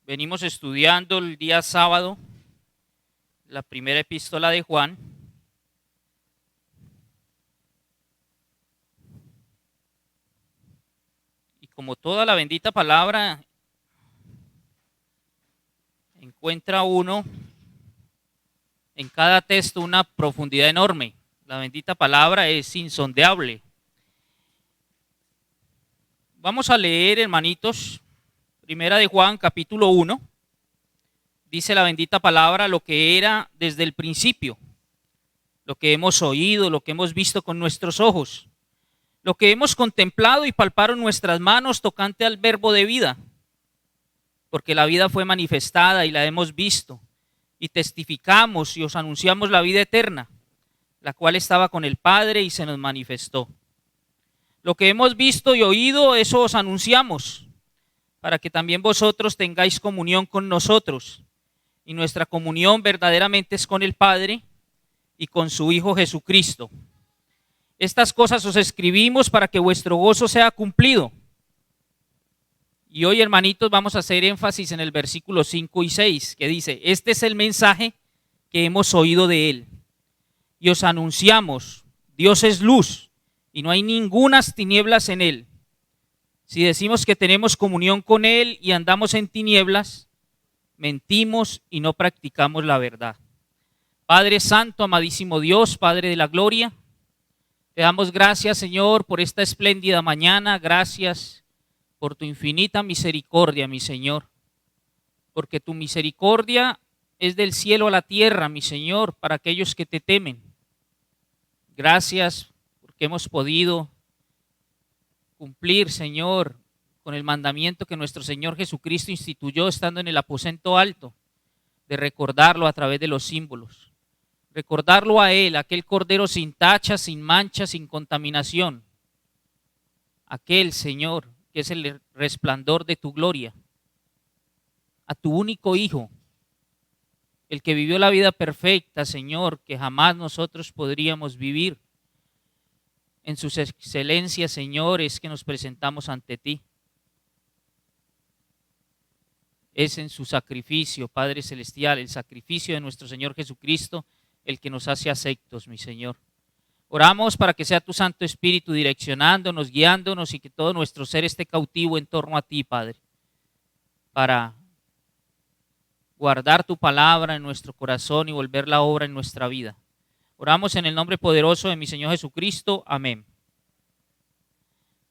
Venimos estudiando el día sábado la primera epístola de Juan. Y como toda la bendita palabra, encuentra uno en cada texto una profundidad enorme. La bendita palabra es insondeable. Vamos a leer, hermanitos, primera de Juan, capítulo 1. Dice la bendita palabra lo que era desde el principio, lo que hemos oído, lo que hemos visto con nuestros ojos, lo que hemos contemplado y palparon nuestras manos tocante al verbo de vida, porque la vida fue manifestada y la hemos visto, y testificamos y os anunciamos la vida eterna, la cual estaba con el Padre y se nos manifestó. Lo que hemos visto y oído, eso os anunciamos, para que también vosotros tengáis comunión con nosotros. Y nuestra comunión verdaderamente es con el Padre y con su Hijo Jesucristo. Estas cosas os escribimos para que vuestro gozo sea cumplido. Y hoy, hermanitos, vamos a hacer énfasis en el versículo 5 y 6, que dice: este es el mensaje que hemos oído de él. Y os anunciamos, Dios es luz, y no hay ningunas tinieblas en él. Si decimos que tenemos comunión con él y andamos en tinieblas, mentimos y no practicamos la verdad. Padre Santo, amadísimo Dios, Padre de la gloria, te damos gracias, Señor, por esta espléndida mañana. Gracias por tu infinita misericordia, mi Señor, porque tu misericordia es del cielo a la tierra, mi Señor, para aquellos que te temen. Gracias porque hemos podido cumplir, Señor, con el mandamiento que nuestro Señor Jesucristo instituyó estando en el aposento alto, de recordarlo a través de los símbolos. Recordarlo a Él, aquel Cordero sin tacha, sin mancha, sin contaminación. Aquel, Señor, que es el resplandor de tu gloria. A tu único Hijo, el que vivió la vida perfecta, Señor, que jamás nosotros podríamos vivir. En sus excelencias, Señor, es que nos presentamos ante ti. Es en su sacrificio, Padre Celestial, el sacrificio de nuestro Señor Jesucristo, el que nos hace aceptos, mi Señor. Oramos para que sea tu Santo Espíritu direccionándonos, guiándonos y que todo nuestro ser esté cautivo en torno a ti, Padre, para guardar tu palabra en nuestro corazón y volver la obra en nuestra vida. Oramos en el nombre poderoso de mi Señor Jesucristo. Amén.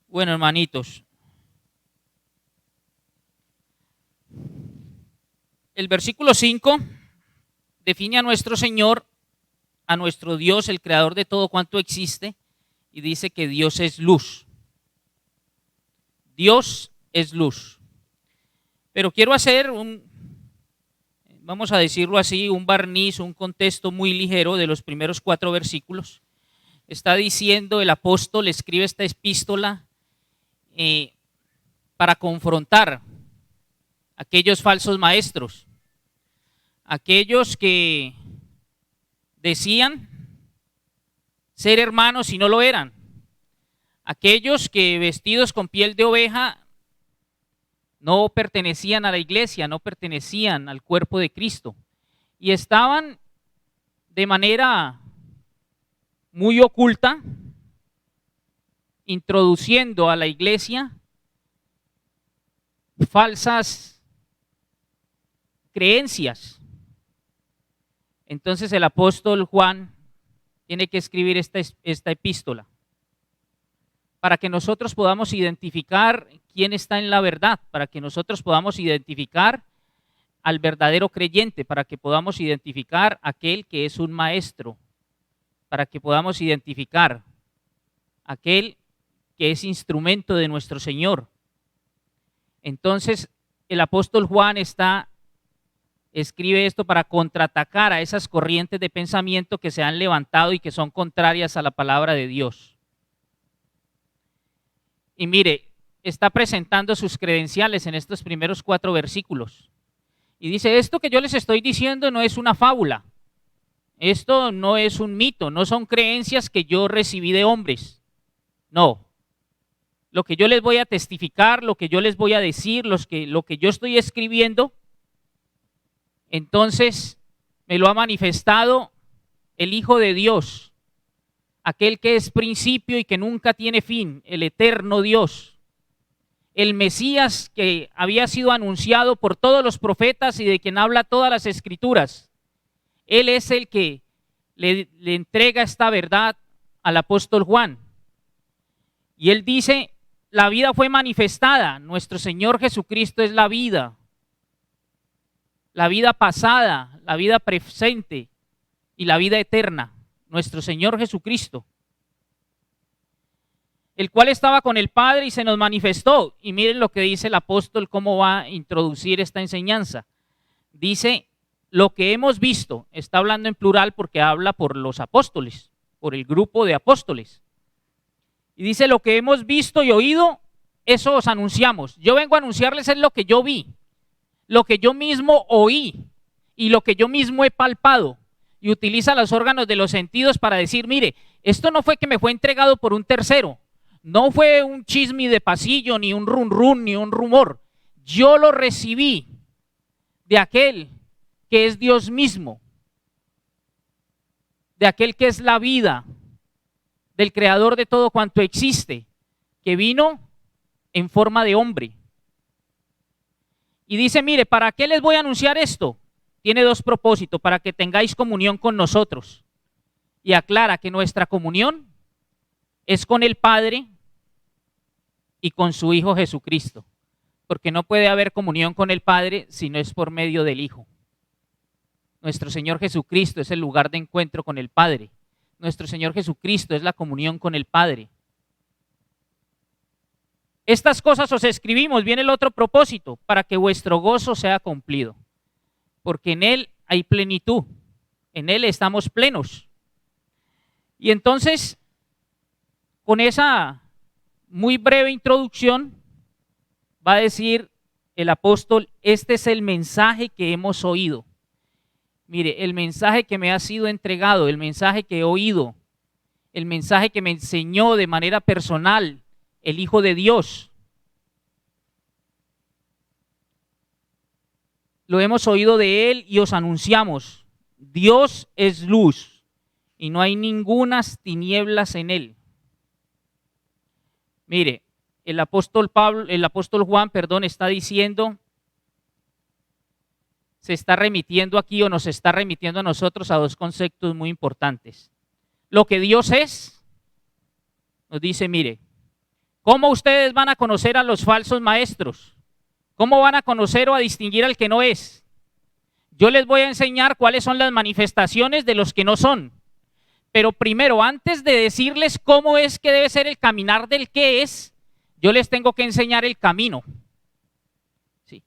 Bueno, hermanitos, el versículo 5 define a nuestro Señor, a nuestro Dios, el creador de todo cuanto existe, y dice que Dios es luz. Dios es luz. Pero quiero hacer vamos a decirlo así, un barniz, un contexto muy ligero de los primeros 4 versículos. Está diciendo el apóstol, escribe esta epístola para confrontar a aquellos falsos maestros, aquellos que decían ser hermanos y no lo eran, aquellos que vestidos con piel de oveja no pertenecían a la iglesia, no pertenecían al cuerpo de Cristo y estaban de manera muy oculta introduciendo a la iglesia falsas creencias. Entonces el apóstol Juan tiene que escribir esta epístola para que nosotros podamos identificar quién está en la verdad, para que nosotros podamos identificar al verdadero creyente, para que podamos identificar aquel que es un maestro, para que podamos identificar aquel que es instrumento de nuestro Señor. Entonces el apóstol Juan escribe esto para contraatacar a esas corrientes de pensamiento que se han levantado y que son contrarias a la palabra de Dios. Y mire, está presentando sus credenciales en estos primeros 4 versículos. Y dice, esto que yo les estoy diciendo no es una fábula. Esto no es un mito, no son creencias que yo recibí de hombres. No. Lo que yo les voy a testificar, lo que yo les voy a decir, lo que yo estoy escribiendo, Entonces me lo ha manifestado el Hijo de Dios, aquel que es principio y que nunca tiene fin, el eterno Dios, el Mesías que había sido anunciado por todos los profetas y de quien habla todas las escrituras. Él es el que le entrega esta verdad al apóstol Juan. Y él dice, la vida fue manifestada, nuestro Señor Jesucristo es la vida pasada, la vida presente y la vida eterna, nuestro Señor Jesucristo, el cual estaba con el Padre y se nos manifestó. Y miren lo que dice el apóstol, cómo va a introducir esta enseñanza. Dice, lo que hemos visto, está hablando en plural porque habla por los apóstoles, por el grupo de apóstoles. Y dice, lo que hemos visto y oído, eso os anunciamos. Yo vengo a anunciarles es lo que yo vi, lo que yo mismo oí y lo que yo mismo he palpado. Y utiliza los órganos de los sentidos para decir, mire, esto no fue que me fue entregado por un tercero, no fue un chisme de pasillo, ni un run run, ni un rumor. Yo lo recibí de aquel que es Dios mismo, de aquel que es la vida, del creador de todo cuanto existe, que vino en forma de hombre. Y dice, mire, ¿para qué les voy a anunciar esto? Tiene dos propósitos, para que tengáis comunión con nosotros. Y aclara que nuestra comunión es con el Padre y con su Hijo Jesucristo, porque no puede haber comunión con el Padre si no es por medio del Hijo. Nuestro Señor Jesucristo es el lugar de encuentro con el Padre. Nuestro Señor Jesucristo es la comunión con el Padre. Estas cosas os escribimos, viene el otro propósito, para que vuestro gozo sea cumplido. Porque en Él hay plenitud, en Él estamos plenos. Y entonces, con esa muy breve introducción, va a decir el apóstol, este es el mensaje que hemos oído. Mire, el mensaje que me ha sido entregado, el mensaje que he oído, el mensaje que me enseñó de manera personal el Hijo de Dios. Lo hemos oído de Él y os anunciamos. Dios es luz y no hay ningunas tinieblas en Él. Mire, el apóstol Juan, está diciendo, se está remitiendo aquí o nos está remitiendo a nosotros a dos conceptos muy importantes. Lo que Dios es, nos dice, mire, ¿cómo ustedes van a conocer a los falsos maestros? ¿Cómo van a conocer o a distinguir al que no es? Yo les voy a enseñar cuáles son las manifestaciones de los que no son. Pero primero, antes de decirles cómo es que debe ser el caminar del que es, yo les tengo que enseñar el camino. Sí.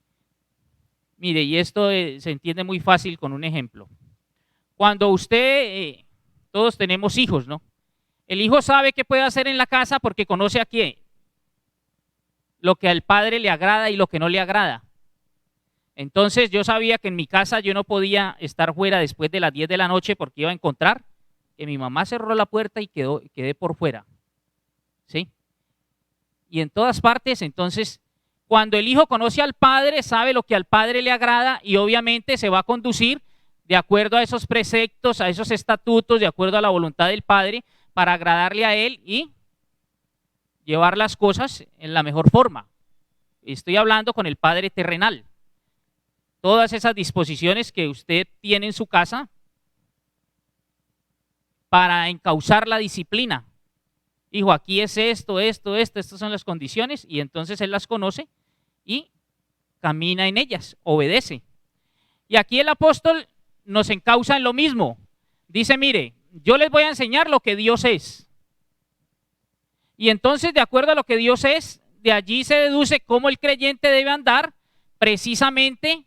Mire, y esto se entiende muy fácil con un ejemplo. Cuando todos tenemos hijos, ¿no? El hijo sabe qué puede hacer en la casa porque conoce a quién. Lo que al padre le agrada y lo que no le agrada. Entonces yo sabía que en mi casa yo no podía estar fuera después de las 10 de la noche porque iba a encontrar que mi mamá cerró la puerta y quedé por fuera. ¿Sí? Y en todas partes, entonces, cuando el hijo conoce al padre, sabe lo que al padre le agrada y obviamente se va a conducir de acuerdo a esos preceptos, a esos estatutos, de acuerdo a la voluntad del padre, para agradarle a él y llevar las cosas en la mejor forma. Estoy hablando con el padre terrenal. Todas esas disposiciones que usted tiene en su casa para encauzar la disciplina. Hijo, aquí es estas son las condiciones, y entonces él las conoce y camina en ellas, obedece. Y aquí el apóstol nos encausa en lo mismo. Dice, mire, yo les voy a enseñar lo que Dios es. Y entonces, de acuerdo a lo que Dios es, de allí se deduce cómo el creyente debe andar precisamente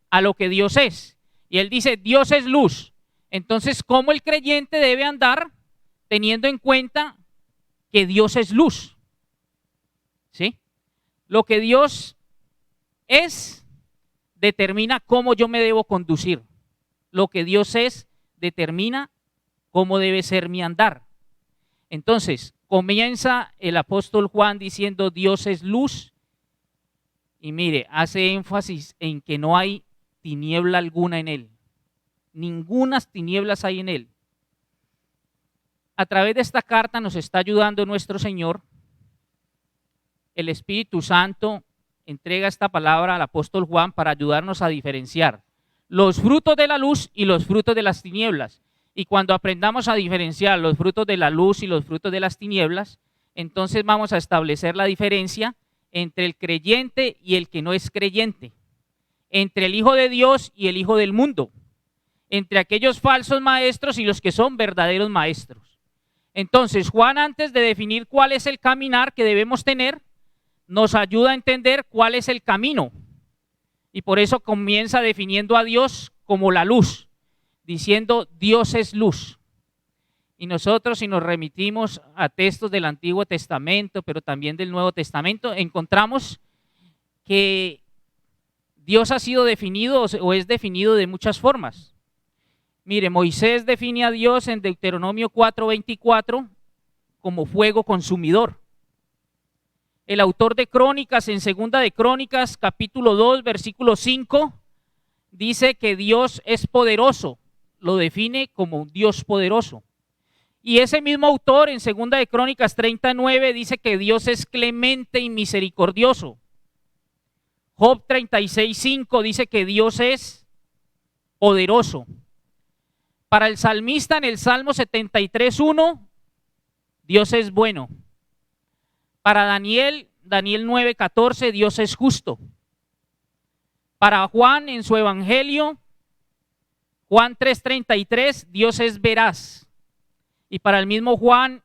a lo que Dios es. Y él dice, Dios es luz. Entonces, ¿cómo el creyente debe andar teniendo en cuenta que Dios es luz? ¿Sí? Lo que Dios es determina cómo yo me debo conducir. Lo que Dios es determina cómo debe ser mi andar. Entonces, comienza el apóstol Juan diciendo Dios es luz y mire, hace énfasis en que no hay tiniebla alguna en él. Ningunas tinieblas hay en él. A través de esta carta nos está ayudando nuestro Señor. El Espíritu Santo entrega esta palabra al apóstol Juan para ayudarnos a diferenciar los frutos de la luz y los frutos de las tinieblas. Y cuando aprendamos a diferenciar los frutos de la luz y los frutos de las tinieblas, entonces vamos a establecer la diferencia entre el creyente y el que no es creyente, entre el hijo de Dios y el hijo del mundo, entre aquellos falsos maestros y los que son verdaderos maestros. Entonces, Juan, antes de definir cuál es el caminar que debemos tener, nos ayuda a entender cuál es el camino. Y por eso comienza definiendo a Dios como la luz, diciendo Dios es luz. Y nosotros, si nos remitimos a textos del Antiguo Testamento, pero también del Nuevo Testamento, encontramos que Dios ha sido definido o es definido de muchas formas. Mire, Moisés define a Dios en Deuteronomio 4:24 como fuego consumidor. El autor de Crónicas, en Segunda de Crónicas, capítulo 2, versículo 5, dice que Dios es poderoso, lo define como un Dios poderoso. Y ese mismo autor, en Segunda de Crónicas 39, dice que Dios es clemente y misericordioso. Job 36:5 dice que Dios es poderoso. Para el salmista, en el Salmo 73:1, Dios es bueno. Para Daniel 9:14, Dios es justo. Para Juan, en su evangelio, Juan 3:33, Dios es veraz. Y para el mismo Juan,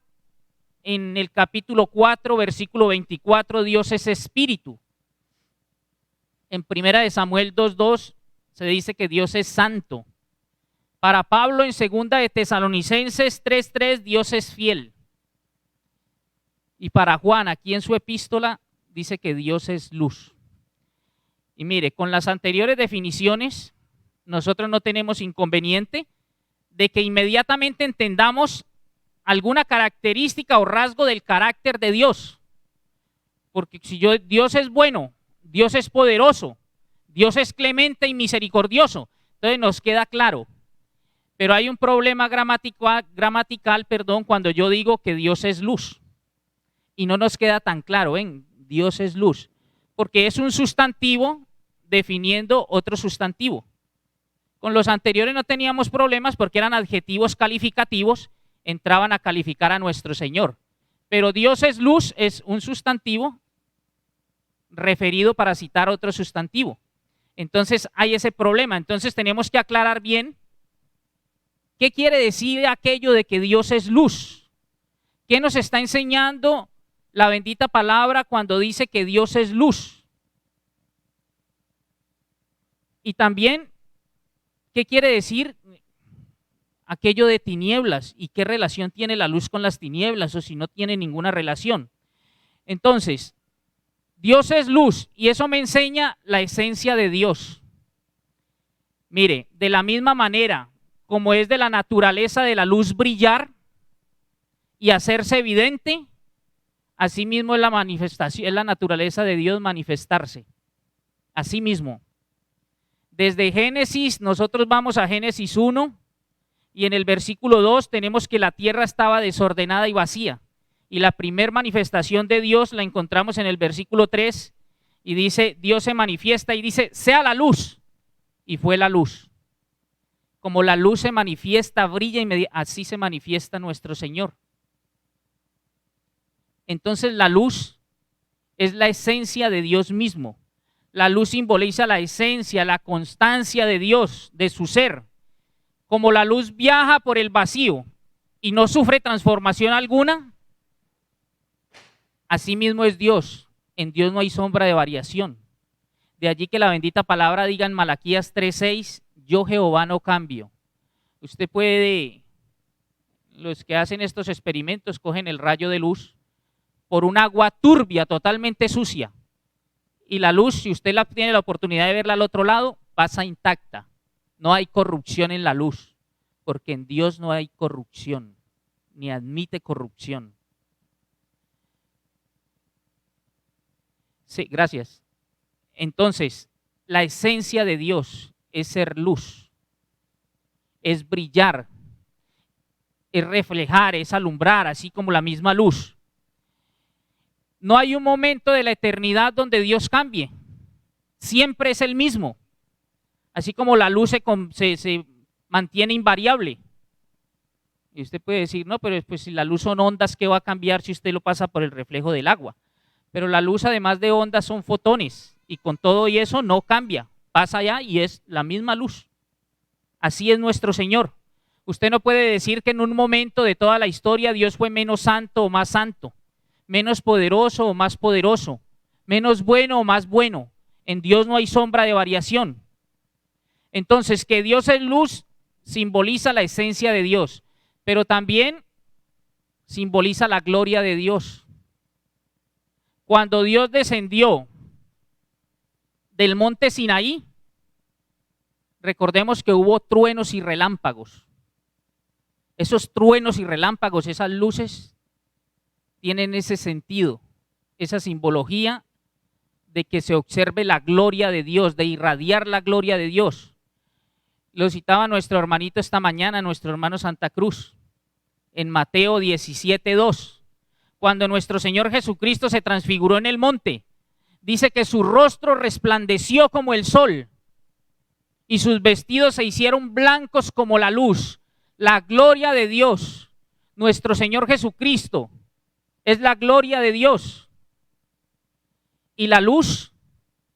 en el capítulo 4, versículo 24, Dios es espíritu. En Primera de Samuel 2:2 se dice que Dios es santo. Para Pablo, en Segunda de Tesalonicenses 3:3, Dios es fiel. Y para Juan, aquí en su epístola, dice que Dios es luz. Y mire, con las anteriores definiciones, nosotros no tenemos inconveniente de que inmediatamente entendamos alguna característica o rasgo del carácter de Dios. Porque si Dios es bueno, Dios es poderoso, Dios es clemente y misericordioso, entonces nos queda claro. Pero hay un problema gramatical, cuando yo digo que Dios es luz. Y no nos queda tan claro, Dios es luz, porque es un sustantivo definiendo otro sustantivo. Con los anteriores no teníamos problemas porque eran adjetivos calificativos, entraban a calificar a nuestro Señor. Pero Dios es luz es un sustantivo referido para citar otro sustantivo. Entonces hay ese problema. Entonces tenemos que aclarar bien qué quiere decir aquello de que Dios es luz. ¿Qué nos está enseñando la bendita palabra cuando dice que Dios es luz? Y también, ¿qué quiere decir aquello de tinieblas? ¿Y qué relación tiene la luz con las tinieblas? O si no tiene ninguna relación. Entonces, Dios es luz y eso me enseña la esencia de Dios. Mire, de la misma manera como es de la naturaleza de la luz brillar y hacerse evidente, asimismo es la manifestación, es la naturaleza de Dios manifestarse. Asimismo. Desde Génesis, nosotros vamos a Génesis 1 y en el versículo 2 tenemos que la tierra estaba desordenada y vacía. Y la primer manifestación de Dios la encontramos en el versículo 3 y dice, Dios se manifiesta y dice, sea la luz. Y fue la luz. Como la luz se manifiesta, brilla, así se manifiesta nuestro Señor. Entonces la luz es la esencia de Dios mismo. La luz simboliza la esencia, la constancia de Dios, de su ser. Como la luz viaja por el vacío y no sufre transformación alguna, así mismo es Dios. En Dios no hay sombra de variación. De allí que la bendita palabra diga en Malaquías 3:6, yo Jehová no cambio. Usted puede, los que hacen estos experimentos cogen el rayo de luz por un agua turbia, totalmente sucia. Y la luz, si usted tiene la oportunidad de verla al otro lado, pasa intacta. No hay corrupción en la luz, porque en Dios no hay corrupción, ni admite corrupción. Sí, gracias. Entonces, la esencia de Dios es ser luz, es brillar, es reflejar, es alumbrar, así como la misma luz. No hay un momento de la eternidad donde Dios cambie, siempre es el mismo, así como la luz se mantiene invariable. Y usted puede decir, no, pero pues si la luz son ondas, ¿qué va a cambiar si usted lo pasa por el reflejo del agua? Pero la luz, además de ondas, son fotones, y con todo y eso no cambia, pasa allá y es la misma luz. Así es nuestro Señor. Usted no puede decir que en un momento de toda la historia Dios fue menos santo o más santo, menos poderoso o más poderoso, menos bueno o más bueno. En Dios no hay sombra de variación. Entonces, que Dios es luz simboliza la esencia de Dios, pero también simboliza la gloria de Dios. Cuando Dios descendió del monte Sinaí, recordemos que hubo truenos y relámpagos. Esos truenos y relámpagos, esas luces, tienen ese sentido, esa simbología de que se observe la gloria de Dios, de irradiar la gloria de Dios. Lo citaba nuestro hermanito esta mañana, nuestro hermano Santa Cruz, en Mateo 17:2. Cuando nuestro Señor Jesucristo se transfiguró en el monte, dice que su rostro resplandeció como el sol y sus vestidos se hicieron blancos como la luz. La gloria de Dios, nuestro Señor Jesucristo, es la gloria de Dios. Y la luz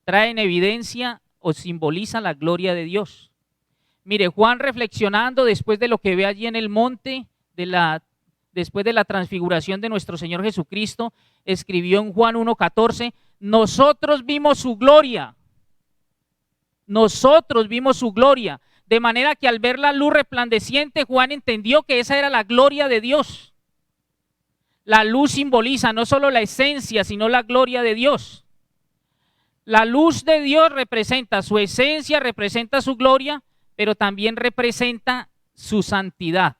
trae en evidencia o simboliza la gloria de Dios. Mire, Juan, reflexionando después de lo que ve allí en el monte, después de la transfiguración de nuestro Señor Jesucristo, escribió en Juan 1:14, nosotros vimos su gloria. Nosotros vimos su gloria. De manera que al ver la luz resplandeciente, Juan entendió que esa era la gloria de Dios. La luz simboliza no solo la esencia, sino la gloria de Dios. La luz de Dios representa su esencia, representa su gloria, pero también representa su santidad.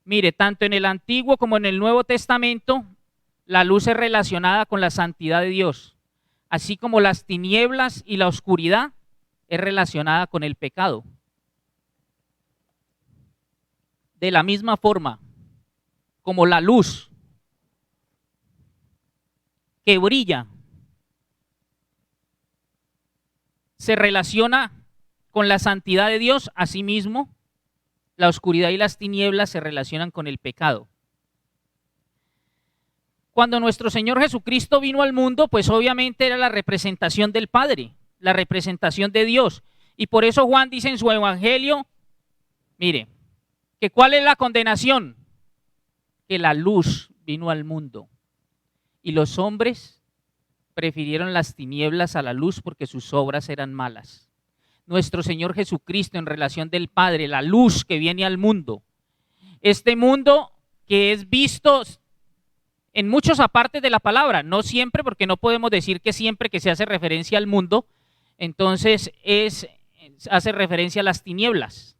Mire, tanto en el Antiguo como en el Nuevo Testamento, la luz es relacionada con la santidad de Dios, así como las tinieblas y la oscuridad es relacionada con el pecado. De la misma forma, como la luz que brilla se relaciona con la santidad de Dios, asimismo, la oscuridad y las tinieblas se relacionan con el pecado. Cuando nuestro Señor Jesucristo vino al mundo, pues obviamente era la representación del Padre, la representación de Dios. Y por eso Juan dice en su evangelio, mire, que ¿cuál es la condenación? Que la luz vino al mundo y los hombres prefirieron las tinieblas a la luz porque sus obras eran malas. Nuestro Señor Jesucristo en relación del Padre, la luz que viene al mundo. Este mundo que es visto en muchos apartes de la palabra, no siempre, porque no podemos decir que siempre que se hace referencia al mundo, entonces hace referencia a las tinieblas.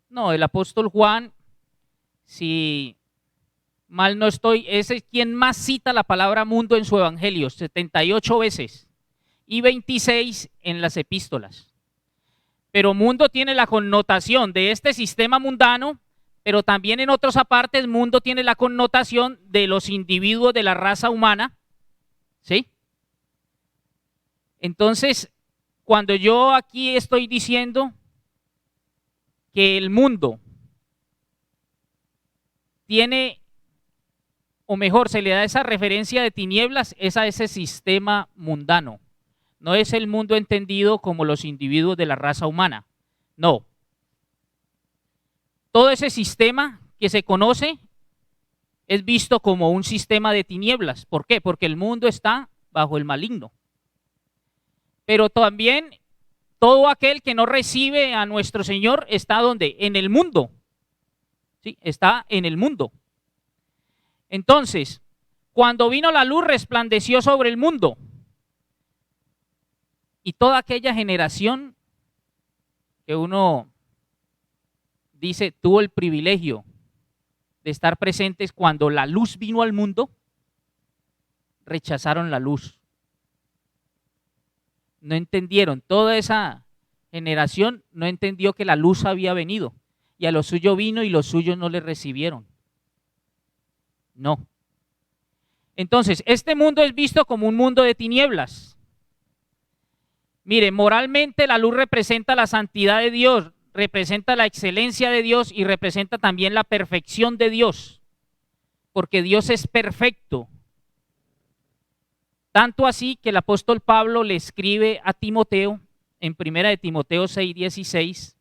No, el apóstol Juan, si mal no estoy, es quien más cita la palabra mundo en su evangelio, 78 veces, y 26 en las epístolas. Pero mundo tiene la connotación de este sistema mundano, pero también en otros apartes mundo tiene la connotación de los individuos de la raza humana, ¿sí? Entonces, cuando yo aquí estoy diciendo que el mundo tiene, o mejor, se le da esa referencia de tinieblas, es a ese sistema mundano. No es el mundo entendido como los individuos de la raza humana, no. Todo ese sistema que se conoce es visto como un sistema de tinieblas. ¿Por qué? Porque el mundo está bajo el maligno. Pero también todo aquel que no recibe a nuestro Señor está ¿dónde? En el mundo. ¿Sí? Está en el mundo. Entonces, cuando vino la luz, resplandeció sobre el mundo. Y toda aquella generación que uno dice tuvo el privilegio de estar presentes cuando la luz vino al mundo, rechazaron la luz. No entendieron toda esa generación no entendió que la luz había venido, y a lo suyo vino y los suyos no le recibieron. No. Entonces, este mundo es visto como un mundo de tinieblas. Mire, moralmente la luz representa la santidad de Dios, representa la excelencia de Dios y representa también la perfección de Dios, porque Dios es perfecto. Tanto así que el apóstol Pablo le escribe a Timoteo en 1 de Timoteo 6:16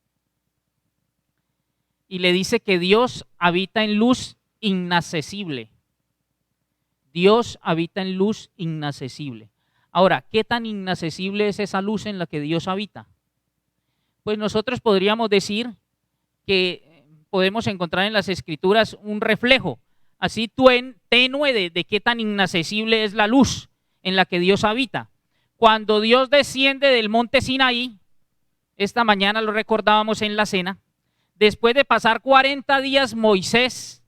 y le dice que Dios habita en luz inaccesible. Dios habita en luz inaccesible. Ahora, ¿qué tan inaccesible es esa luz en la que Dios habita? Pues nosotros podríamos decir que podemos encontrar en las Escrituras un reflejo así tenue de qué tan inaccesible es la luz en la que Dios habita. Cuando Dios desciende del monte Sinaí, esta mañana lo recordábamos en la cena, después de pasar 40 días Moisés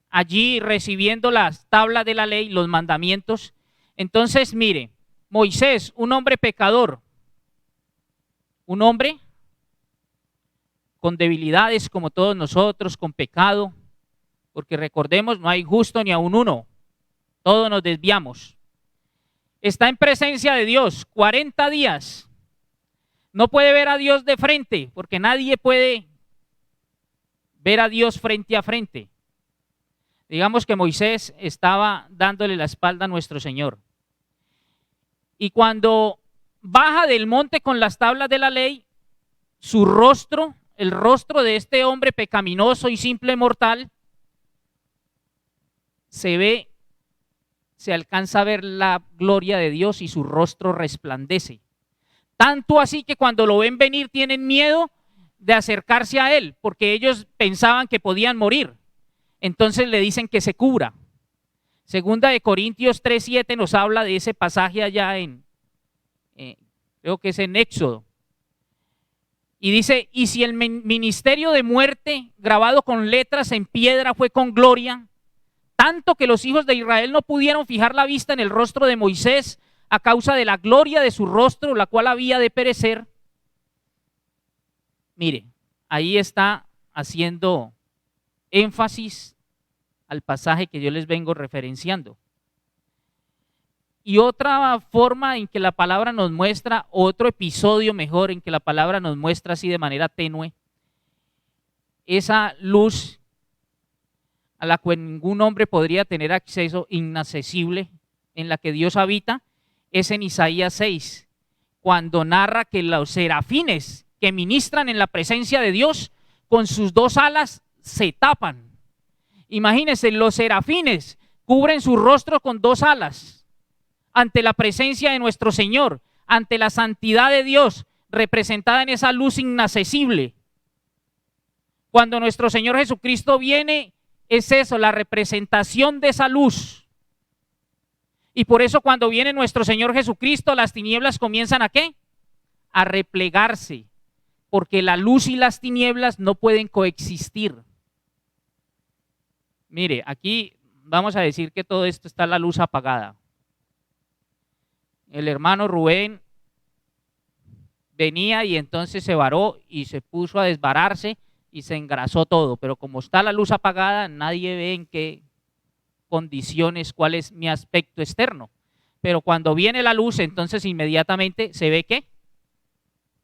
allí recibiendo las tablas de la ley, los mandamientos. Entonces, mire, Moisés, un hombre pecador, un hombre con debilidades como todos nosotros, con pecado, porque recordemos, no hay justo ni aun uno, todos nos desviamos. Está en presencia de Dios 40 días, no puede ver a Dios de frente, porque nadie puede ver a Dios frente a frente. Digamos que Moisés estaba dándole la espalda a nuestro Señor. Y cuando baja del monte con las tablas de la ley, su rostro, el rostro de este hombre pecaminoso y simple mortal, se alcanza a ver la gloria de Dios y su rostro resplandece. Tanto así que cuando lo ven venir tienen miedo de acercarse a él, porque ellos pensaban que podían morir. Entonces le dicen que se cubra. Segunda de Corintios 3:7 nos habla de ese pasaje allá creo que es en Éxodo. Y dice, y si el ministerio de muerte grabado con letras en piedra fue con gloria, tanto que los hijos de Israel no pudieron fijar la vista en el rostro de Moisés a causa de la gloria de su rostro, la cual había de perecer. Mire, ahí está haciendo énfasis al pasaje que yo les vengo referenciando. Y otra forma en que la palabra nos muestra, otro episodio mejor en que la palabra nos muestra así de manera tenue, esa luz a la cual ningún hombre podría tener acceso, inaccesible, en la que Dios habita, es en Isaías 6, cuando narra que los serafines que ministran en la presencia de Dios, con sus dos alas se tapan. Imagínense, los serafines cubren su rostro con dos alas ante la presencia de nuestro Señor, ante la santidad de Dios representada en esa luz inaccesible. Cuando nuestro Señor Jesucristo viene, es eso, la representación de esa luz. Y por eso cuando viene nuestro Señor Jesucristo, las tinieblas comienzan ¿a qué? A replegarse, porque la luz y las tinieblas no pueden coexistir. Mire, aquí vamos a decir que todo esto está la luz apagada. El hermano Rubén venía y entonces se varó y se puso a desvararse y se engrasó todo, pero como está la luz apagada, nadie ve en qué condiciones, cuál es mi aspecto externo. Pero cuando viene la luz, entonces inmediatamente se ve que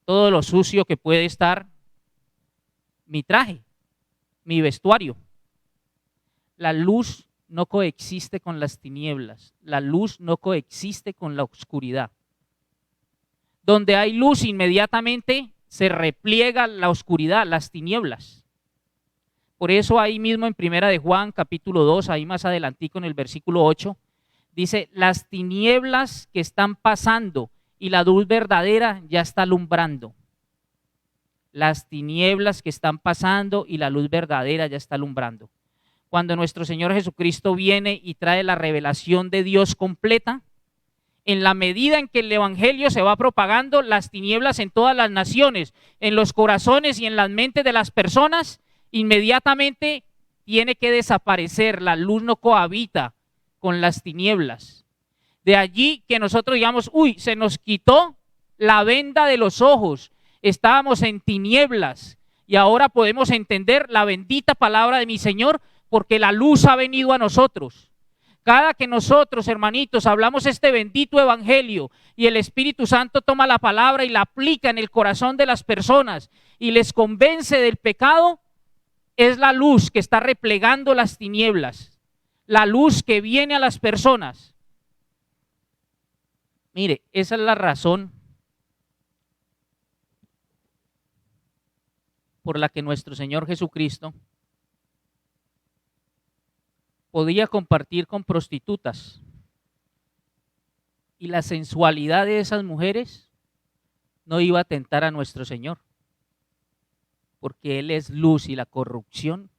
todo lo sucio que puede estar mi traje, mi vestuario. La luz no coexiste con las tinieblas, la luz no coexiste con la oscuridad. Donde hay luz, inmediatamente se repliega la oscuridad, las tinieblas. Por eso ahí mismo en 1 de Juan, capítulo 2, ahí más adelantico en el versículo 8, dice, las tinieblas que están pasando y la luz verdadera ya está alumbrando. Las tinieblas que están pasando y la luz verdadera ya está alumbrando. Cuando nuestro Señor Jesucristo viene y trae la revelación de Dios completa, en la medida en que el evangelio se va propagando, las tinieblas en todas las naciones, en los corazones y en las mentes de las personas, inmediatamente tiene que desaparecer. La luz no cohabita con las tinieblas. De allí que nosotros digamos, uy, se nos quitó la venda de los ojos. Estábamos en tinieblas y ahora podemos entender la bendita palabra de mi Señor, porque la luz ha venido a nosotros. Cada que nosotros, hermanitos, hablamos este bendito evangelio y el Espíritu Santo toma la palabra y la aplica en el corazón de las personas y les convence del pecado, es la luz que está replegando las tinieblas, la luz que viene a las personas. Mire, esa es la razón por la que nuestro Señor Jesucristo podía compartir con prostitutas y la sensualidad de esas mujeres no iba a tentar a nuestro Señor, porque Él es luz y la corrupción,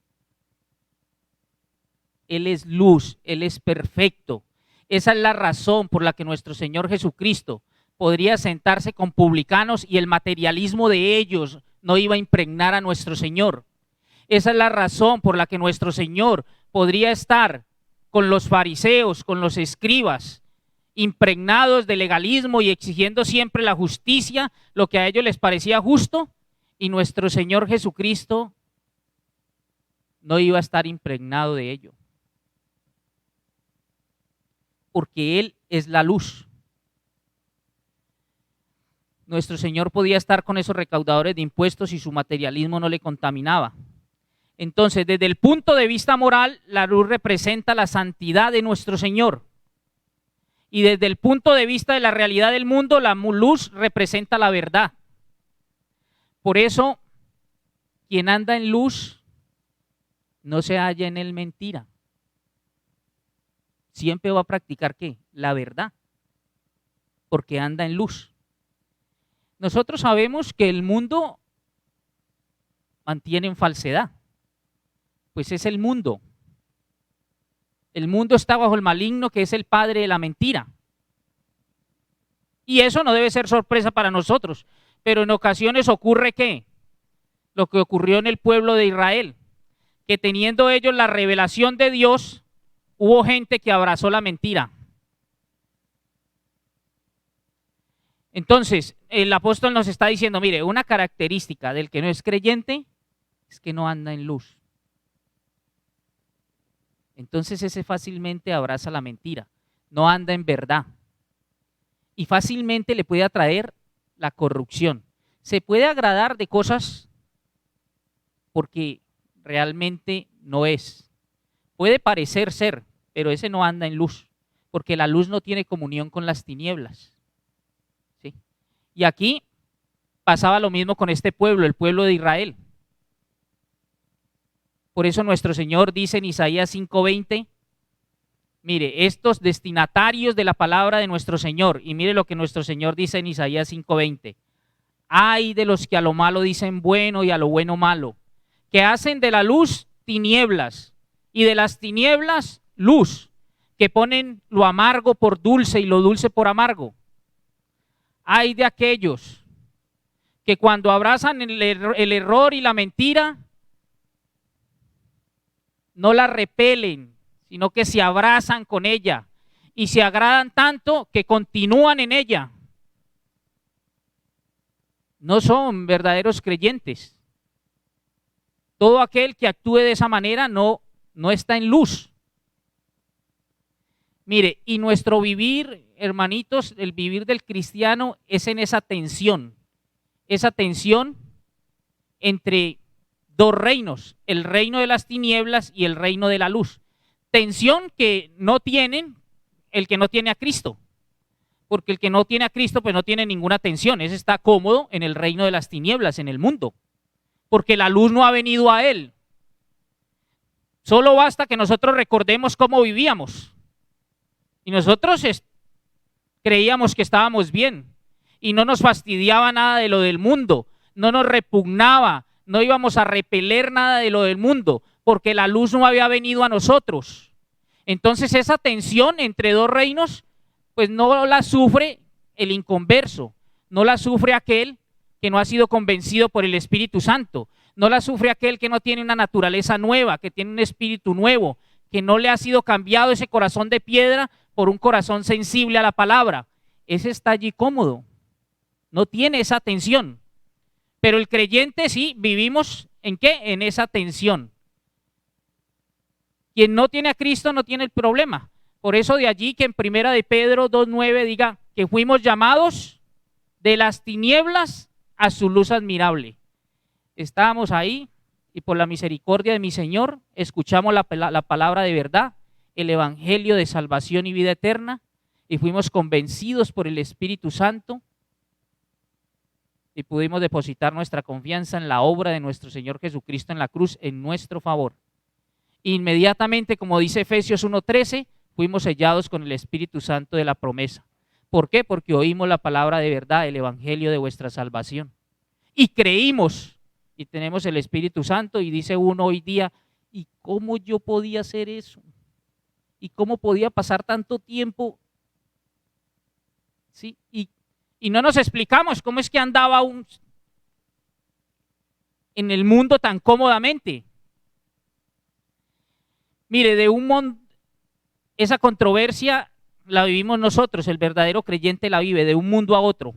Él es luz, Él es perfecto. Esa es la razón por la que nuestro Señor Jesucristo podría sentarse con publicanos y el materialismo de ellos no iba a impregnar a nuestro Señor. Esa es la razón por la que nuestro Señor podría estar con los fariseos, con los escribas, impregnados de legalismo y exigiendo siempre la justicia, lo que a ellos les parecía justo, y nuestro Señor Jesucristo no iba a estar impregnado de ello, porque Él es la luz. Nuestro Señor podía estar con esos recaudadores de impuestos y su materialismo no le contaminaba. Entonces, desde el punto de vista moral, la luz representa la santidad de nuestro Señor. Y desde el punto de vista de la realidad del mundo, la luz representa la verdad. Por eso, quien anda en luz no se halla en él mentira. Siempre va a practicar ¿qué? La verdad, porque anda en luz. Nosotros sabemos que el mundo mantiene en falsedad. Pues es el mundo. El mundo está bajo el maligno, que es el padre de la mentira. Y eso no debe ser sorpresa para nosotros. Pero en ocasiones ocurre ¿qué? Lo que ocurrió en el pueblo de Israel, que teniendo ellos la revelación de Dios, hubo gente que abrazó la mentira. Entonces, el apóstol nos está diciendo, mire, una característica del que no es creyente es que no anda en luz. Entonces ese fácilmente abraza la mentira, no anda en verdad y fácilmente le puede atraer la corrupción. Se puede agradar de cosas porque realmente no es. Puede parecer ser, pero ese no anda en luz, porque la luz no tiene comunión con las tinieblas. ¿Sí? Y aquí pasaba lo mismo con este pueblo, el pueblo de Israel. Por eso nuestro Señor dice en Isaías 5:20, mire, estos destinatarios de la palabra de nuestro Señor, y mire lo que nuestro Señor dice en Isaías 5:20, ay de los que a lo malo dicen bueno y a lo bueno malo, que hacen de la luz tinieblas y de las tinieblas luz, que ponen lo amargo por dulce y lo dulce por amargo. Ay de aquellos que cuando abrazan el error y la mentira, no la repelen, sino que se abrazan con ella y se agradan tanto que continúan en ella. No son verdaderos creyentes. Todo aquel que actúe de esa manera no está en luz. Mire, y nuestro vivir, hermanitos, el vivir del cristiano es en esa tensión entre dos reinos, el reino de las tinieblas y el reino de la luz. Tensión que no tienen el que no tiene a Cristo, porque el que no tiene a Cristo pues no tiene ninguna tensión, ese está cómodo en el reino de las tinieblas, en el mundo, porque la luz no ha venido a él. Solo basta que nosotros recordemos cómo vivíamos y nosotros creíamos que estábamos bien y no nos fastidiaba nada de lo del mundo, no nos repugnaba, no íbamos a repeler nada de lo del mundo, porque la luz no había venido a nosotros. Entonces esa tensión entre dos reinos, pues no la sufre el inconverso, no la sufre aquel que no ha sido convencido por el Espíritu Santo, no la sufre aquel que no tiene una naturaleza nueva, que tiene un espíritu nuevo, que no le ha sido cambiado ese corazón de piedra por un corazón sensible a la palabra. Ese está allí cómodo, no tiene esa tensión. Pero el creyente sí, vivimos ¿en qué? En esa tensión. Quien no tiene a Cristo no tiene el problema. Por eso de allí que en Primera de Pedro 2:9 diga que fuimos llamados de las tinieblas a su luz admirable. Estábamos ahí y por la misericordia de mi Señor escuchamos la palabra de verdad, el evangelio de salvación y vida eterna, y fuimos convencidos por el Espíritu Santo y pudimos depositar nuestra confianza en la obra de nuestro Señor Jesucristo en la cruz en nuestro favor. Inmediatamente, como dice Efesios 1:13, fuimos sellados con el Espíritu Santo de la promesa. ¿Por qué? Porque oímos la palabra de verdad, el evangelio de vuestra salvación. Y creímos y tenemos el Espíritu Santo, y dice uno hoy día, ¿y cómo yo podía hacer eso? ¿Y cómo podía pasar tanto tiempo? ¿Sí? Y no nos explicamos cómo es que andaba en el mundo tan cómodamente. Mire, esa controversia la vivimos nosotros, el verdadero creyente la vive de un mundo a otro.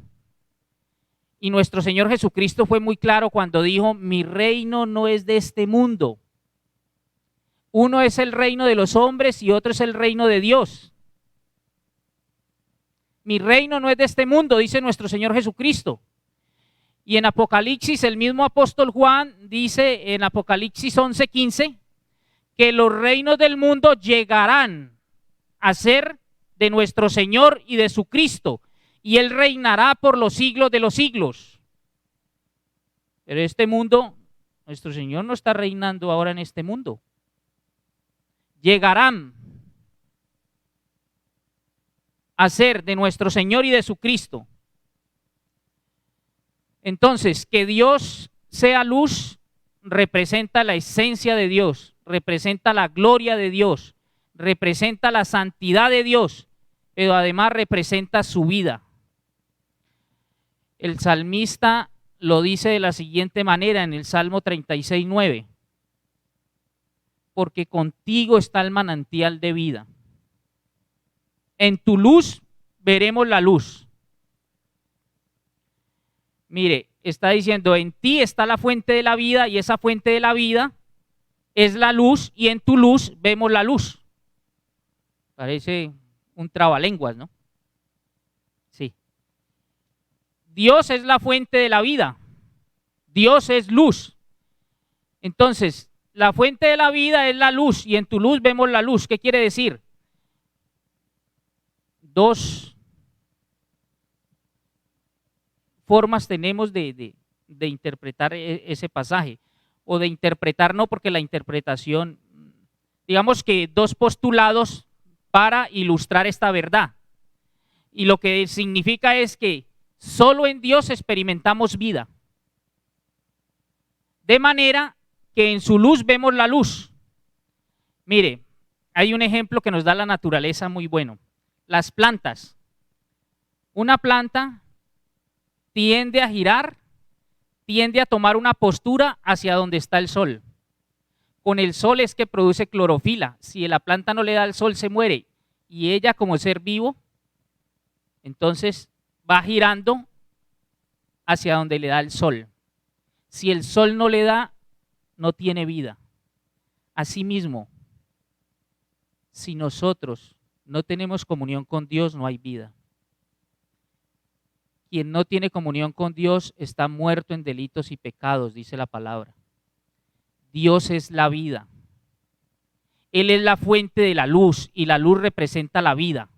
Y nuestro Señor Jesucristo fue muy claro cuando dijo, mi reino no es de este mundo. Uno es el reino de los hombres y otro es el reino de Dios. Mi reino no es de este mundo, dice nuestro Señor Jesucristo. Y en Apocalipsis, el mismo apóstol Juan dice en Apocalipsis 11:15, que los reinos del mundo llegarán a ser de nuestro Señor y de su Cristo, y Él reinará por los siglos de los siglos. Pero este mundo, nuestro Señor no está reinando ahora en este mundo. Llegarán a ser de nuestro Señor y de su Cristo. Entonces, que Dios sea luz representa la esencia de Dios, representa la gloria de Dios, representa la santidad de Dios, pero además representa su vida. El salmista lo dice de la siguiente manera en el Salmo 36:9, porque contigo está el manantial de vida. En tu luz veremos la luz. Mire, está diciendo, en ti está la fuente de la vida, y esa fuente de la vida es la luz, y en tu luz vemos la luz. Parece un trabalenguas, ¿no? Sí. Dios es la fuente de la vida. Dios es luz. Entonces, la fuente de la vida es la luz, y en tu luz vemos la luz. ¿Qué quiere decir? Dos formas tenemos de interpretar ese pasaje, o de interpretar no, porque la interpretación, digamos que dos postulados para ilustrar esta verdad. Y lo que significa es que solo en Dios experimentamos vida. De manera que en su luz vemos la luz. Mire, hay un ejemplo que nos da la naturaleza muy bueno. Las plantas. Una planta tiende a girar, tiende a tomar una postura hacia donde está el sol. Con el sol es que produce clorofila. Si la planta no le da el sol, se muere. Y ella, como ser vivo, entonces va girando hacia donde le da el sol. Si el sol no le da, no tiene vida. Asimismo, si nosotros no tenemos comunión con Dios, no hay vida. Quien no tiene comunión con Dios está muerto en delitos y pecados, dice la palabra. Dios es la vida. Él es la fuente de la luz, y la luz representa la vida.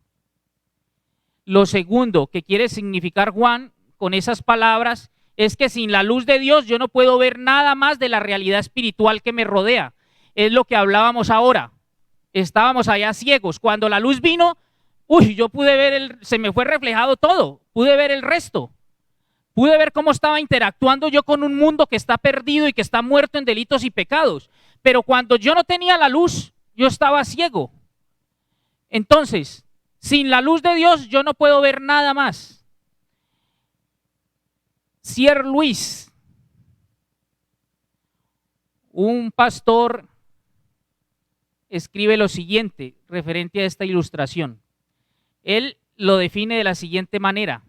Lo segundo que quiere significar Juan con esas palabras es que sin la luz de Dios yo no puedo ver nada más de la realidad espiritual que me rodea. Es lo que hablábamos ahora. Estábamos allá ciegos. Cuando la luz vino, yo pude ver, se me fue reflejado todo. Pude ver el resto. Pude ver cómo estaba interactuando yo con un mundo que está perdido y que está muerto en delitos y pecados. Pero cuando yo no tenía la luz, yo estaba ciego. Entonces, sin la luz de Dios yo no puedo ver nada más. Sier Luis, un pastor, escribe lo siguiente referente a esta ilustración. Él lo define de la siguiente manera.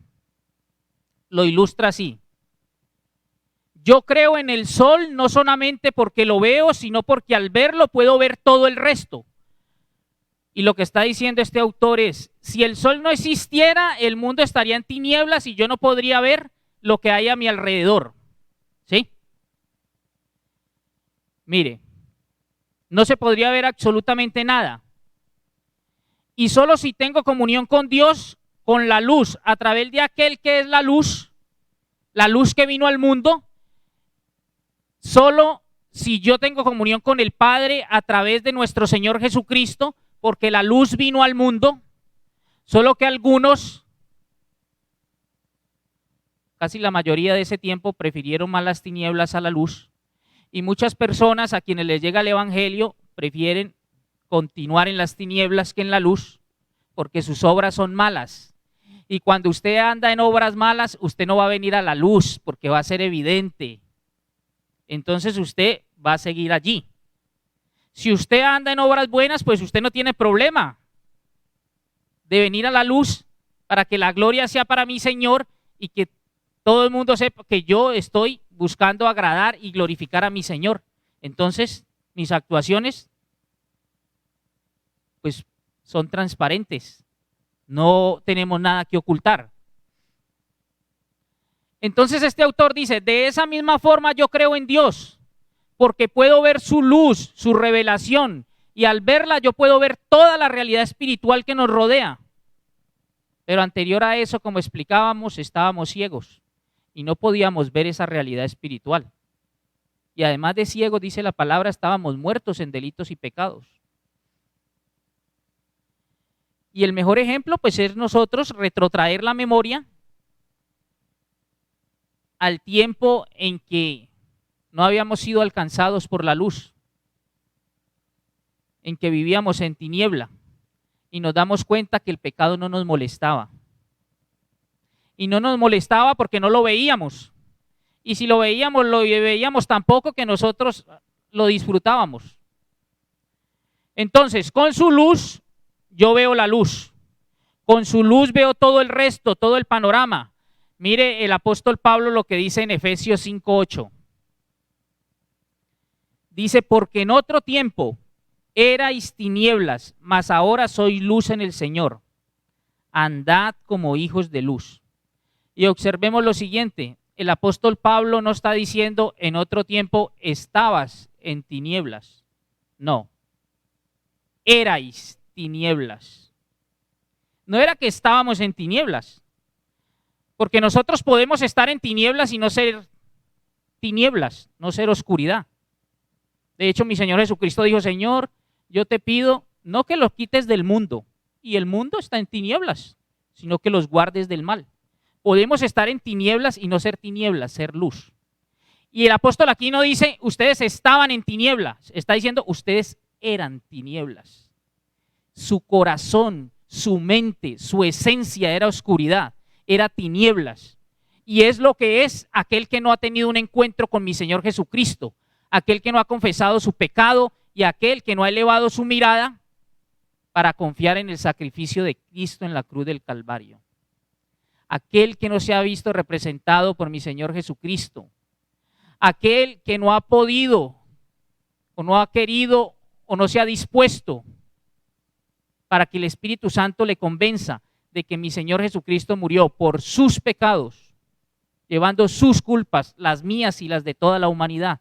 lo ilustra así: yo creo en el sol no solamente porque lo veo, sino porque al verlo puedo ver todo el resto. Y lo que está diciendo este autor es, si el sol no existiera, el mundo estaría en tinieblas y yo no podría ver lo que hay a mi alrededor. ¿Sí? Mire, no se podría ver absolutamente nada. Y solo si tengo comunión con Dios, con la luz, a través de aquel que es la luz que vino al mundo, solo si yo tengo comunión con el Padre a través de nuestro Señor Jesucristo, porque la luz vino al mundo, solo que algunos, casi la mayoría de ese tiempo, prefirieron más las tinieblas a la luz. Y muchas personas a quienes les llega el evangelio prefieren continuar en las tinieblas que en la luz, porque sus obras son malas. Y cuando usted anda en obras malas, usted no va a venir a la luz, porque va a ser evidente. Entonces usted va a seguir allí. Si usted anda en obras buenas, pues usted no tiene problema de venir a la luz para que la gloria sea para mi Señor y que todo el mundo sepa que yo estoy buscando agradar y glorificar a mi Señor. Entonces, mis actuaciones, pues, son transparentes. No tenemos nada que ocultar. Entonces, este autor dice, de esa misma forma yo creo en Dios, porque puedo ver su luz, su revelación, y al verla yo puedo ver toda la realidad espiritual que nos rodea. Pero anterior a eso, como explicábamos, estábamos ciegos y no podíamos ver esa realidad espiritual. Y además de ciegos, dice la palabra, estábamos muertos en delitos y pecados. Y el mejor ejemplo, pues, es nosotros retrotraer la memoria al tiempo en que no habíamos sido alcanzados por la luz, en que vivíamos en tiniebla y nos damos cuenta que el pecado no nos molestaba. Y no nos molestaba porque no lo veíamos. Y si lo veíamos tampoco que nosotros lo disfrutábamos. Entonces, con su luz, yo veo la luz. Con su luz veo todo el resto, todo el panorama. Mire el apóstol Pablo lo que dice en Efesios 5:8. Dice, porque en otro tiempo erais tinieblas, mas ahora sois luz en el Señor. Andad como hijos de luz. Y observemos lo siguiente, el apóstol Pablo no está diciendo en otro tiempo estabas en tinieblas. No, erais tinieblas. No era que estábamos en tinieblas, porque nosotros podemos estar en tinieblas y no ser tinieblas, no ser oscuridad. De hecho, mi Señor Jesucristo dijo, Señor, yo te pido no que los quites del mundo, y el mundo está en tinieblas, sino que los guardes del mal. Podemos estar en tinieblas y no ser tinieblas, ser luz. Y el apóstol aquí no dice, ustedes estaban en tinieblas, está diciendo, ustedes eran tinieblas. Su corazón, su mente, su esencia era oscuridad, era tinieblas. Y es lo que es aquel que no ha tenido un encuentro con mi Señor Jesucristo, aquel que no ha confesado su pecado y aquel que no ha elevado su mirada para confiar en el sacrificio de Cristo en la cruz del Calvario. Aquel que no se ha visto representado por mi Señor Jesucristo. Aquel que no ha podido o no ha querido o no se ha dispuesto para que el Espíritu Santo le convenza de que mi Señor Jesucristo murió por sus pecados, llevando sus culpas, las mías y las de toda la humanidad.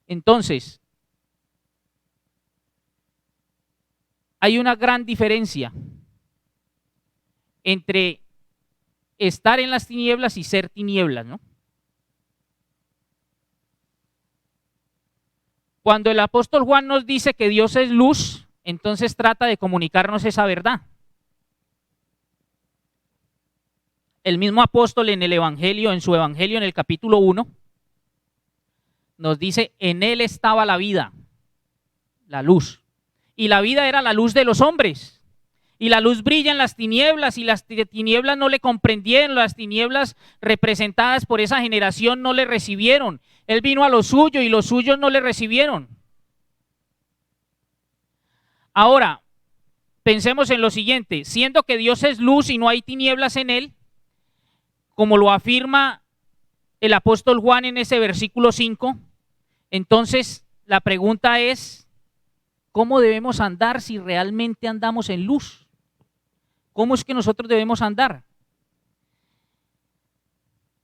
Entonces, hay una gran diferencia entre estar en las tinieblas y ser tinieblas, ¿no? Cuando el apóstol Juan nos dice que Dios es luz, entonces trata de comunicarnos esa verdad. El mismo apóstol en el Evangelio, en su Evangelio en el capítulo 1, nos dice, en él estaba la vida, la luz. Y la vida era la luz de los hombres. Y la luz brilla en las tinieblas y las tinieblas no le comprendieron, las tinieblas representadas por esa generación no le recibieron. Él vino a lo suyo y los suyos no le recibieron. Ahora, pensemos en lo siguiente, siendo que Dios es luz y no hay tinieblas en él, como lo afirma el apóstol Juan en ese versículo 5, entonces la pregunta es, ¿cómo debemos andar si realmente andamos en luz? ¿Cómo es que nosotros debemos andar?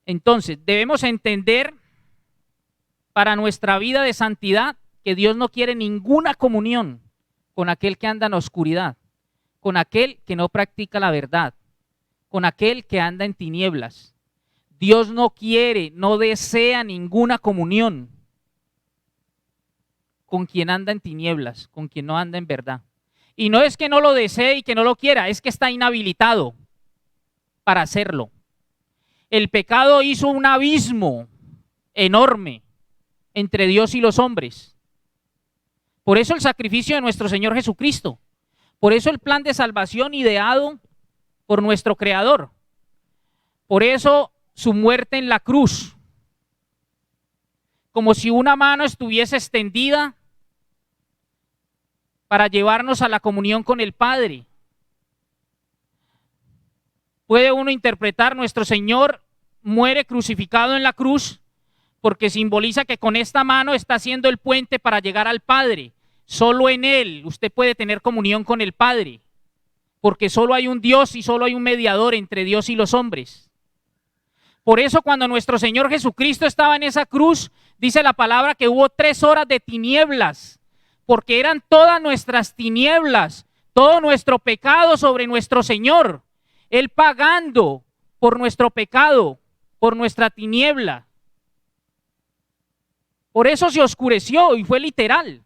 Entonces, debemos entender para nuestra vida de santidad que Dios no quiere ninguna comunión con aquel que anda en la oscuridad, con aquel que no practica la verdad, con aquel que anda en tinieblas. Dios no quiere, no desea ninguna comunión con quien anda en tinieblas, con quien no anda en verdad. Y no es que no lo desee y que no lo quiera, es que está inhabilitado para hacerlo. El pecado hizo un abismo enorme entre Dios y los hombres. Por eso el sacrificio de nuestro Señor Jesucristo. Por eso el plan de salvación ideado por nuestro Creador. Por eso su muerte en la cruz. Como si una mano estuviese extendida para llevarnos a la comunión con el Padre. Puede uno interpretar, nuestro Señor muere crucificado en la cruz porque simboliza que con esta mano está haciendo el puente para llegar al Padre. Solo en Él usted puede tener comunión con el Padre, porque solo hay un Dios y solo hay un mediador entre Dios y los hombres. Por eso cuando nuestro Señor Jesucristo estaba en esa cruz, dice la palabra que hubo 3 horas de tinieblas, porque eran todas nuestras tinieblas, todo nuestro pecado sobre nuestro Señor. Él pagando por nuestro pecado, por nuestra tiniebla. Por eso se oscureció y fue literal.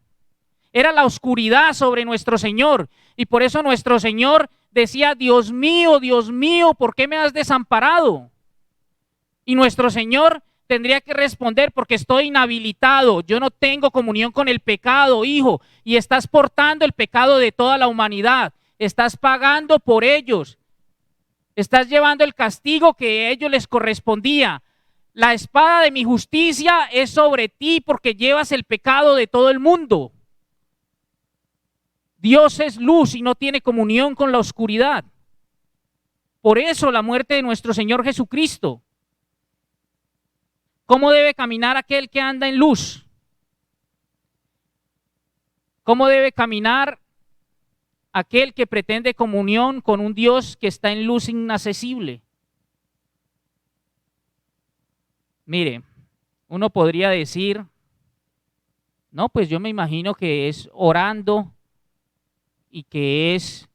Era la oscuridad sobre nuestro Señor. Y por eso nuestro Señor decía, Dios mío, ¿por qué me has desamparado? Y nuestro Señor tendría que responder, porque estoy inhabilitado, yo no tengo comunión con el pecado, hijo, y estás portando el pecado de toda la humanidad, estás pagando por ellos, estás llevando el castigo que a ellos les correspondía. La espada de mi justicia es sobre ti porque llevas el pecado de todo el mundo. Dios es luz y no tiene comunión con la oscuridad. Por eso la muerte de nuestro Señor Jesucristo. ¿Cómo debe caminar aquel que anda en luz? ¿Cómo debe caminar aquel que pretende comunión con un Dios que está en luz inaccesible? Mire, uno podría decir, no, pues yo me imagino que es orando y que es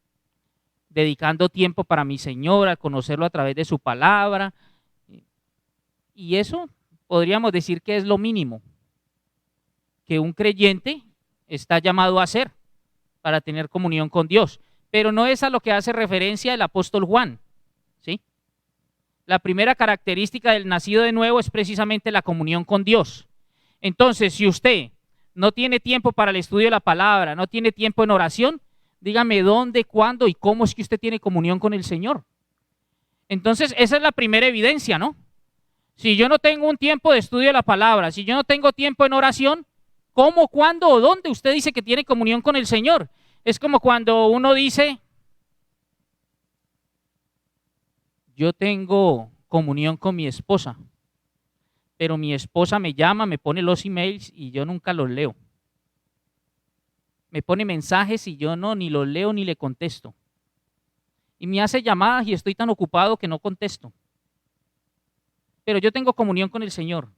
dedicando tiempo para mi Señor, a conocerlo a través de su palabra. Y eso podríamos decir que es lo mínimo que un creyente está llamado a hacer para tener comunión con Dios. Pero no es a lo que hace referencia el apóstol Juan, ¿sí? La primera característica del nacido de nuevo es precisamente la comunión con Dios. Entonces, si usted no tiene tiempo para el estudio de la palabra, no tiene tiempo en oración, dígame dónde, cuándo y cómo es que usted tiene comunión con el Señor. Entonces, esa es la primera evidencia, ¿no? Si yo no tengo un tiempo de estudio de la palabra, si yo no tengo tiempo en oración, ¿cómo, cuándo o dónde usted dice que tiene comunión con el Señor? Es como cuando uno dice, yo tengo comunión con mi esposa, pero mi esposa me llama, me pone los emails y yo nunca los leo. Me pone mensajes y yo no, ni los leo ni le contesto. Y me hace llamadas y estoy tan ocupado que no contesto. Pero yo tengo comunión con el Señor.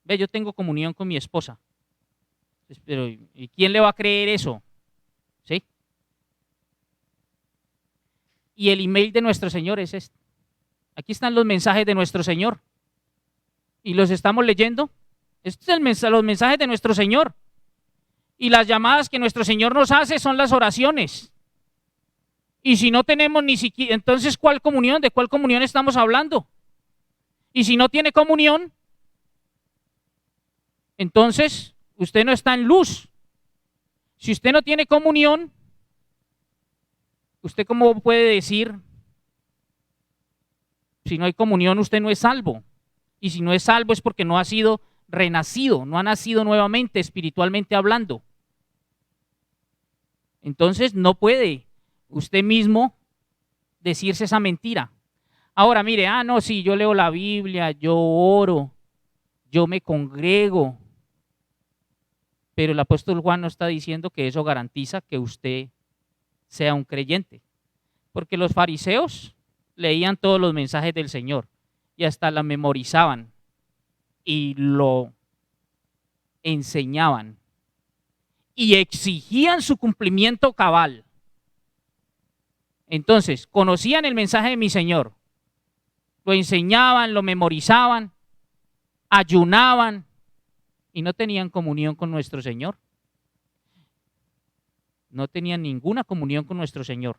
Ve, yo tengo comunión con mi esposa. Pero, ¿y quién le va a creer eso? ¿Sí? Y el email de nuestro Señor es este. Aquí están los mensajes de nuestro Señor. Y los estamos leyendo. Estos son los mensajes de nuestro Señor. Y las llamadas que nuestro Señor nos hace son las oraciones. Y si no tenemos ni siquiera, entonces ¿cuál comunión? ¿De cuál comunión estamos hablando? Y si no tiene comunión, entonces usted no está en luz. Si usted no tiene comunión, ¿usted cómo puede decir? Si no hay comunión, usted no es salvo. Y si no es salvo es porque no ha sido renacido, no ha nacido nuevamente espiritualmente hablando. Entonces no puede usted mismo decirse esa mentira. Ahora, mire, no, sí, yo leo la Biblia, yo oro, yo me congrego, pero el apóstol Juan no está diciendo que eso garantiza que usted sea un creyente, porque los fariseos leían todos los mensajes del Señor y hasta la memorizaban y lo enseñaban y exigían su cumplimiento cabal. Entonces, conocían el mensaje de mi Señor, lo enseñaban, lo memorizaban, ayunaban y no tenían comunión con nuestro Señor. No tenían ninguna comunión con nuestro Señor.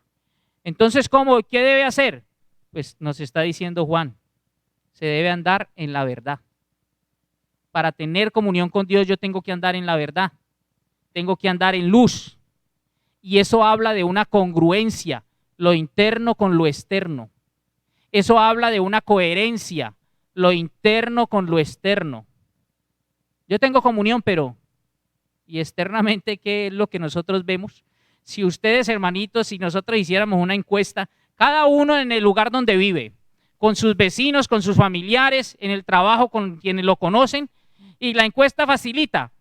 Entonces, ¿qué debe hacer? Pues nos está diciendo Juan, se debe andar en la verdad. Para tener comunión con Dios yo tengo que andar en la verdad, tengo que andar en luz. Y eso habla de una congruencia, lo interno con lo externo. Eso habla de una coherencia, lo interno con lo externo. Yo tengo comunión, pero ¿y externamente qué es lo que nosotros vemos? Si ustedes, hermanitos, si nosotros hiciéramos una encuesta, cada uno en el lugar donde vive, con sus vecinos, con sus familiares, en el trabajo, con quienes lo conocen, y la encuesta facilita,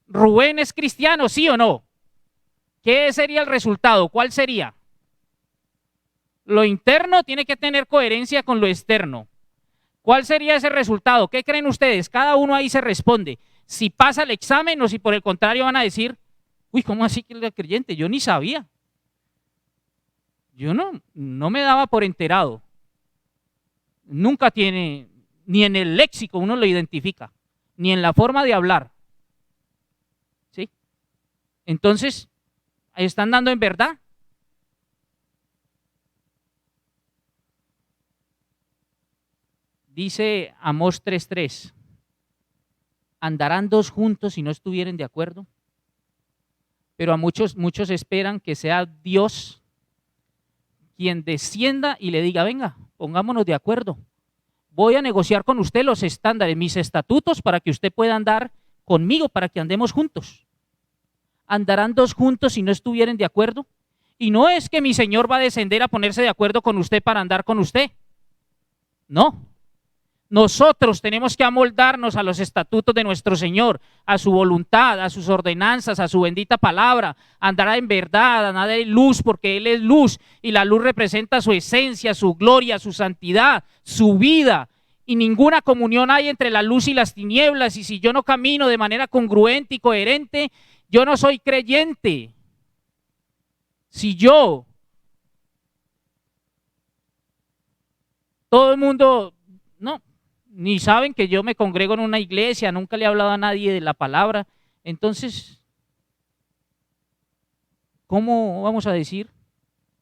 ¿Rubén es cristiano, sí o no? ¿Qué sería el resultado? ¿Cuál sería? Lo interno tiene que tener coherencia con lo externo. ¿Cuál sería ese resultado? ¿Qué creen ustedes? Cada uno ahí se responde. Si pasa el examen o si por el contrario van a decir, uy, ¿cómo así que era creyente? Yo ni sabía. Yo no me daba por enterado. Nunca tiene, ni en el léxico uno lo identifica, ni en la forma de hablar. ¿Sí? Entonces, ¿están dando en verdad? Dice Amós 3:3, ¿andarán dos juntos si no estuvieren de acuerdo? Pero a muchos esperan que sea Dios quien descienda y le diga, venga, pongámonos de acuerdo. Voy a negociar con usted los estándares, mis estatutos, para que usted pueda andar conmigo, para que andemos juntos. ¿Andarán dos juntos si no estuvieren de acuerdo? Y no es que mi Señor va a descender a ponerse de acuerdo con usted para andar con usted. No. Nosotros tenemos que amoldarnos a los estatutos de nuestro Señor, a su voluntad, a sus ordenanzas, a su bendita palabra, andar en verdad, andar en luz, porque Él es luz y la luz representa su esencia, su gloria, su santidad, su vida. Y ninguna comunión hay entre la luz y las tinieblas. Y si yo no camino de manera congruente y coherente, yo no soy creyente. Si todo el mundo, no, ni saben que yo me congrego en una iglesia, nunca le he hablado a nadie de la palabra. Entonces, ¿cómo vamos a decir?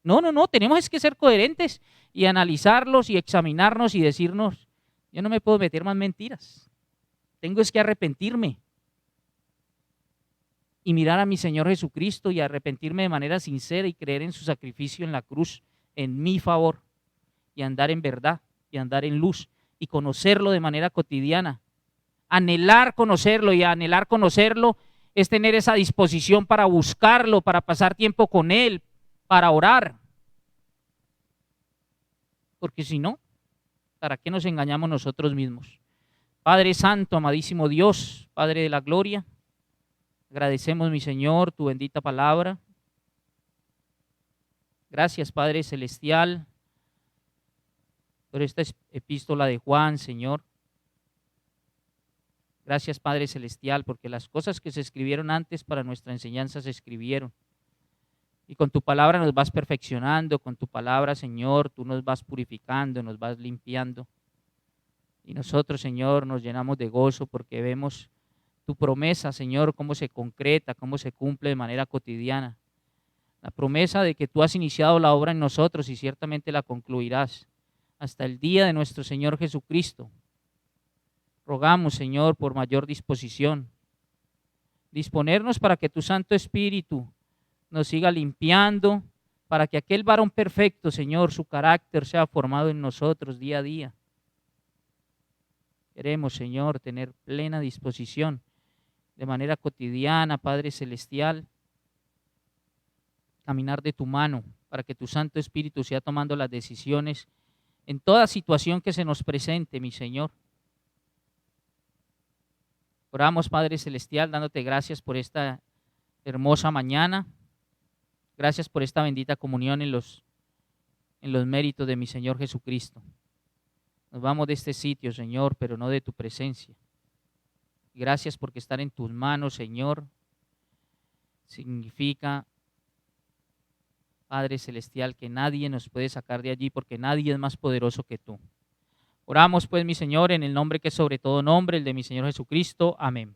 No, tenemos que ser coherentes y analizarlos y examinarnos y decirnos, yo no me puedo meter más mentiras. Tengo que arrepentirme y mirar a mi Señor Jesucristo y arrepentirme de manera sincera y creer en su sacrificio en la cruz en mi favor y andar en verdad y andar en luz y conocerlo de manera cotidiana. Anhelar conocerlo, y anhelar conocerlo es tener esa disposición para buscarlo, para pasar tiempo con Él, para orar. Porque si no, ¿para qué nos engañamos nosotros mismos? Padre Santo, amadísimo Dios, Padre de la gloria, agradecemos, mi Señor, tu bendita palabra. Gracias, Padre Celestial, por esta epístola de Juan, Señor. Gracias, Padre Celestial, porque las cosas que se escribieron antes para nuestra enseñanza se escribieron. Y con tu palabra nos vas perfeccionando, con tu palabra, Señor, tú nos vas purificando, nos vas limpiando. Y nosotros, Señor, nos llenamos de gozo porque vemos tu promesa, Señor, cómo se concreta, cómo se cumple de manera cotidiana. La promesa de que tú has iniciado la obra en nosotros y ciertamente la concluirás hasta el día de nuestro Señor Jesucristo. Rogamos, Señor, por mayor disposición, disponernos para que tu Santo Espíritu nos siga limpiando, para que aquel varón perfecto, Señor, su carácter sea formado en nosotros día a día. Queremos, Señor, tener plena disposición de manera cotidiana, Padre Celestial, caminar de tu mano para que tu Santo Espíritu sea tomando las decisiones en toda situación que se nos presente, mi Señor. Oramos, Padre Celestial, dándote gracias por esta hermosa mañana. Gracias por esta bendita comunión en los méritos de mi Señor Jesucristo. Nos vamos de este sitio, Señor, pero no de tu presencia. Gracias porque estar en tus manos, Señor, significa, Padre Celestial, que nadie nos puede sacar de allí porque nadie es más poderoso que tú. Oramos pues, mi Señor, en el nombre que es sobre todo nombre, el de mi Señor Jesucristo. Amén.